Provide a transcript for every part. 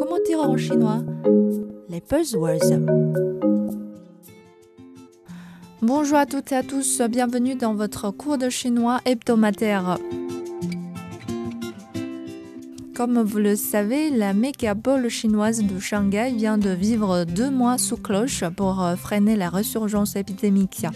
Comment dire en chinois? Les buzzwords. Bonjour à toutes et à tous, bienvenue dans votre cours de chinois hebdomadaire. Comme vous le savez, la mégapole chinoise de Shanghai vient de vivre 2 mois sous cloche pour freiner la résurgence épidémique.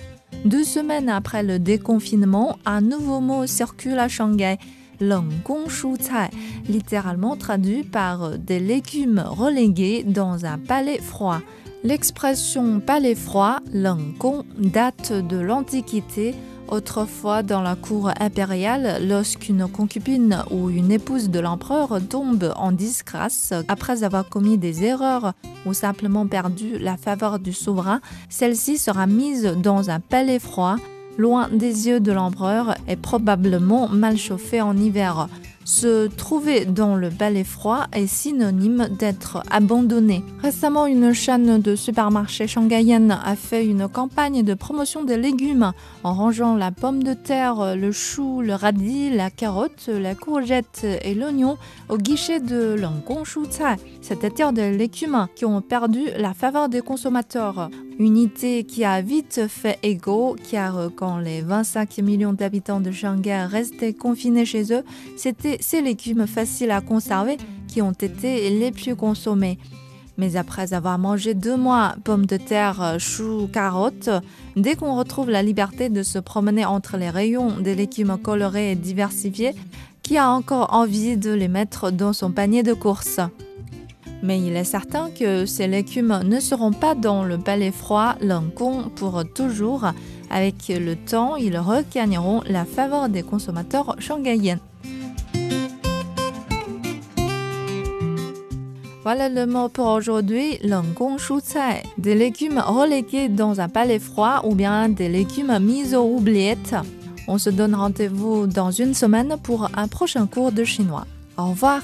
2 semaines après le déconfinement, un nouveau mot circule à Shanghai, 冷宫蔬菜, littéralement traduit par des légumes relégués dans un palais froid. L'expression palais froid, 冷宫, date de l'Antiquité. Autrefois, dans la cour impériale, lorsqu'une concubine ou une épouse de l'empereur tombe en disgrâce après avoir commis des erreurs ou simplement perdu la faveur du souverain, celle-ci sera mise dans un palais froid, loin des yeux de l'empereur et probablement mal chauffé en hiver. Se trouver dans le palais froid est synonyme d'être abandonné. Récemment, une chaîne de supermarchés shanghaïenne a fait une campagne de promotion des légumes en rangeant la pomme de terre, le chou, le radis, la carotte, la courgette et l'oignon au guichet de 冷宫蔬菜, c'est-à-dire des légumes qui ont perdu la faveur des consommateurs. Une idée qui a vite fait écho car quand les 25 millions d'habitants de Shanghai restaient confinés chez eux, c'était ces légumes faciles à conserver qui ont été les plus consommés. Mais après avoir mangé 2 mois pommes de terre, choux, carottes, dès qu'on retrouve la liberté de se promener entre les rayons des légumes colorés et diversifiés, qui a encore envie de les mettre dans son panier de courses? Mais il est certain que ces légumes ne seront pas dans le palais froid 冷宫 pour toujours. Avec le temps, ils regagneront la faveur des consommateurs shanghaïens. Voilà le mot pour aujourd'hui, 冷宫蔬菜, des légumes relégués dans un palais froid ou bien des légumes mis aux oubliettes. On se donne rendez-vous dans une semaine pour un prochain cours de chinois. Au revoir!